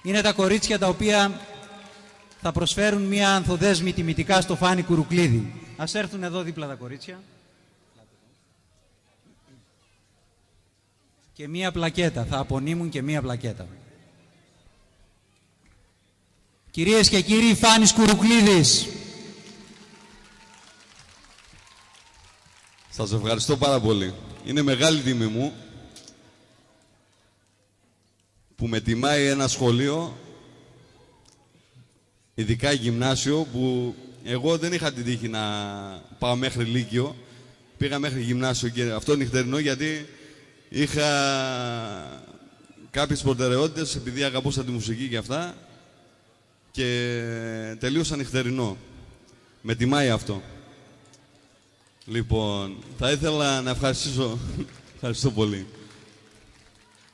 Είναι τα κορίτσια τα οποία θα προσφέρουν μία ανθοδέσμη τιμητικά στο Φάνη Κουρουκλίδη. Ας έρθουν εδώ δίπλα τα κορίτσια. Και μία πλακέτα, θα απονείμουν και μία πλακέτα. Κυρίες και κύριοι, Φάνης Κουρουκλίδης. Σας ευχαριστώ πάρα πολύ. Είναι μεγάλη τιμή μου που με τιμάει ένα σχολείο, ειδικά γυμνάσιο, που εγώ δεν είχα την τύχη να πάω μέχρι Λύκειο. Πήγα μέχρι γυμνάσιο και αυτό νυχτερινό, γιατί είχα κάποιες προτεραιότητες, επειδή αγαπούσα τη μουσική και αυτά, και τελείωσα νυχτερινό. Με τιμάει αυτό. Λοιπόν, θα ήθελα να ευχαριστήσω. Ευχαριστώ πολύ.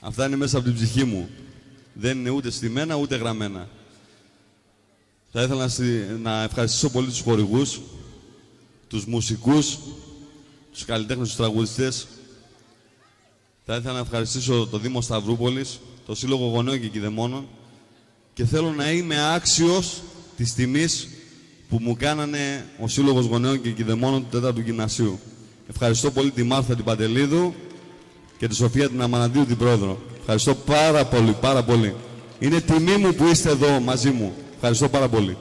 Αυτά είναι μέσα από την ψυχή μου. Δεν είναι ούτε στημένα ούτε γραμμένα. Θα ήθελα να ευχαριστήσω πολύ τους χορηγούς, τους μουσικούς, τους καλλιτέχνες, τους τραγουδιστές. Θα ήθελα να ευχαριστήσω το Δήμο Σταυρούπολης, το Σύλλογο Γονέων και Κηδεμόνων, και θέλω να είμαι άξιος της τιμής που μου κάνανε ο Σύλλογος Γονέων και Κηδεμόνων του 4ου Γυμνασίου. Ευχαριστώ πολύ τη Μάρθα την Παντελίδου και τη Σοφία την Αμαναντίου την Πρόεδρο. Ευχαριστώ πάρα πολύ, πάρα πολύ. Είναι τιμή μου που είστε εδώ μαζί μου. Ευχαριστώ πάρα πολύ.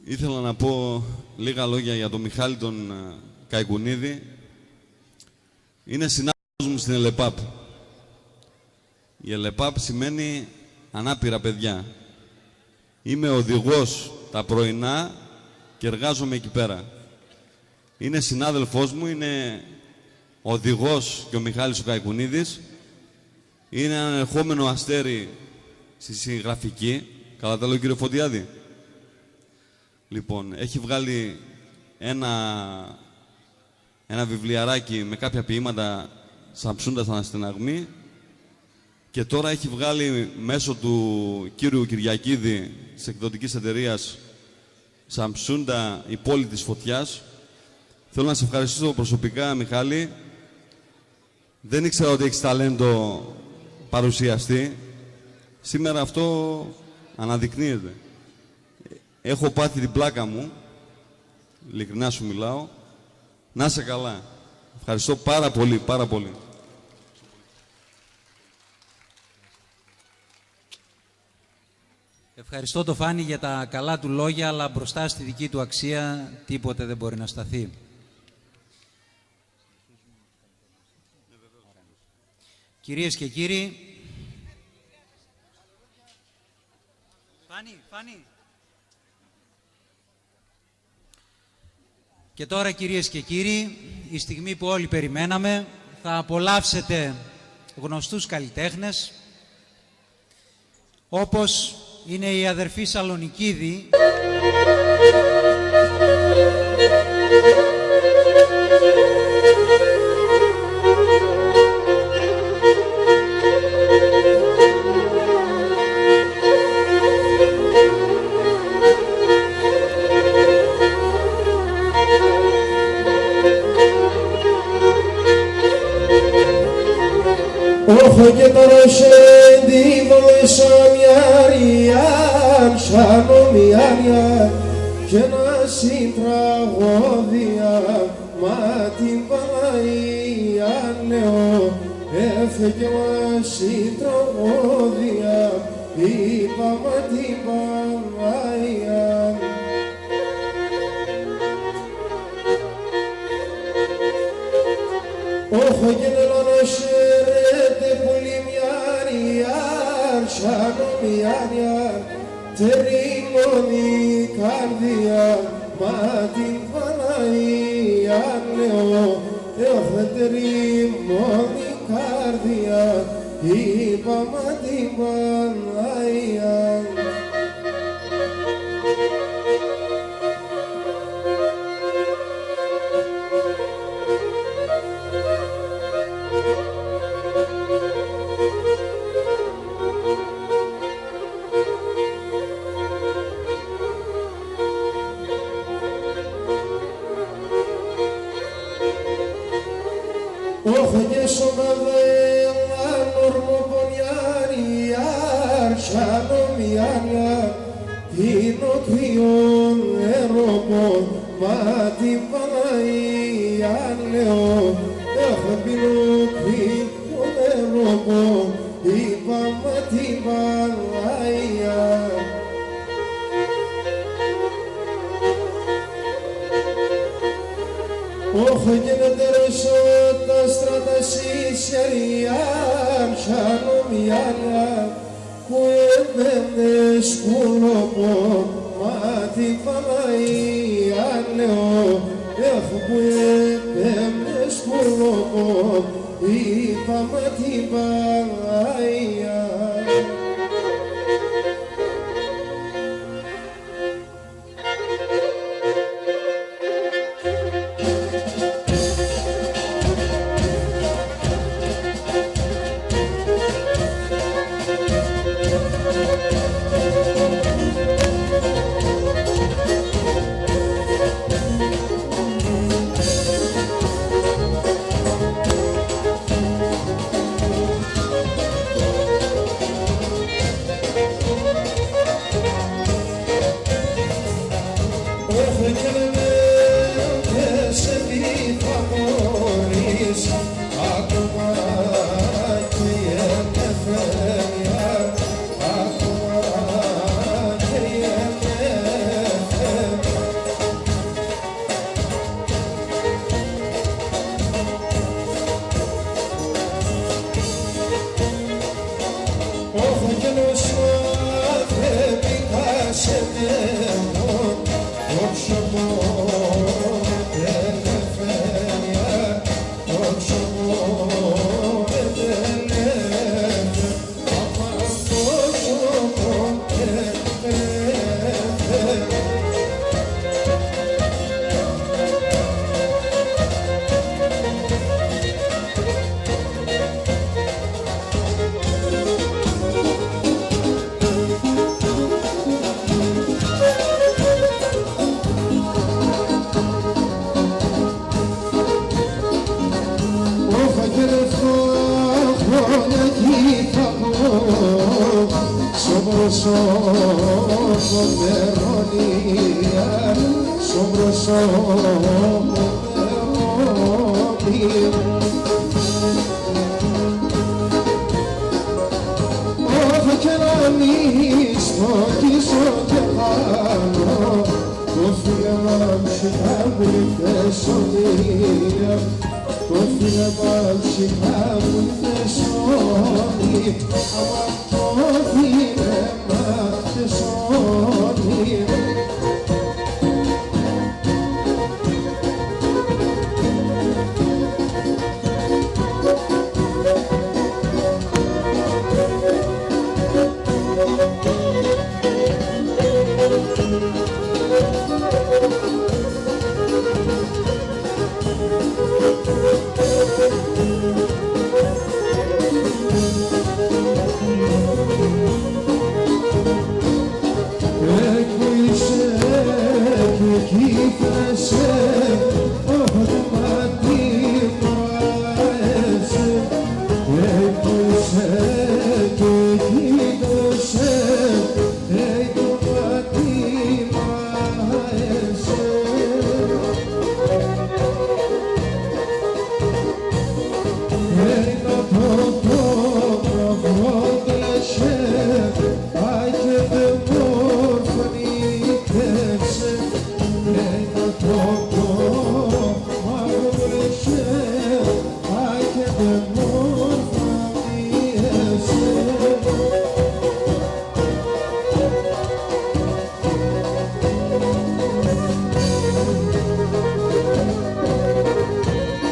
Ήθελα να πω λίγα λόγια για τον Μιχάλη τον Καϊκουνίδη. Είναι συνάδελφος μου στην ΕΛΕΠΑΠ. Η ΕΛΕΠΑΠ σημαίνει ανάπηρα παιδιά. Είμαι οδηγός τα πρωινά και εργάζομαι εκεί πέρα. Είναι συνάδελφός μου, είναι οδηγός και ο Μιχάλης ο Καϊκουνίδης. Είναι ένα ερχόμενο αστέρι στη συγγραφική. Καλά τα λέω, κύριε Φωτιάδη. Λοιπόν, έχει βγάλει ένα βιβλιαράκι με κάποια ποίηματα Σαμψούντας Αναστεναγμή, και τώρα έχει βγάλει μέσω του κύριου Κυριακίδη της εκδοτικής εταιρείας Σαμψούντα η πόλη της φωτιάς. Θέλω να σε ευχαριστήσω προσωπικά, Μιχάλη. Δεν ήξερα ότι έχεις ταλέντο παρουσιαστή. Σήμερα αυτό αναδεικνύεται. Έχω πάθει την πλάκα μου, ειλικρινά σου μιλάω. Να είσαι καλά. Ευχαριστώ πάρα πολύ, πάρα πολύ. Ευχαριστώ το Φάνη για τα καλά του λόγια, αλλά μπροστά στη δική του αξία τίποτε δεν μπορεί να σταθεί. Κυρίες και κύριοι... Φάνη. Και τώρα, κυρίες και κύριοι, η στιγμή που όλοι περιμέναμε, θα απολαύσετε γνωστούς καλλιτέχνες, όπως είναι η αδερφή Σαλονικίδη, Ojo que toroshendi volesam yariam shalom yaria kenasim tragodia matim valaian leo efe kenasim tragodia ipa matim valaian Ojo que toroshendi Shalom yar terimoni kardia matin vanai leo terimoni είπαμε την Παναγία. Όχι και σοβαδέλα νορμοπονιάρι αρσανομιάρια την οκριόν ερωπον μα την Παναγία λέω έχω την οκριόν ερωπον είπαμε την Παναγία. Όχι γενετέρως τα στράτα συσιαριάν σανομιάρια που έμπαινε σκουλοπό μα την Παναγία λέω έχω που έμπαινε σκουλοπό είπαμε την Παναγία. Thank you.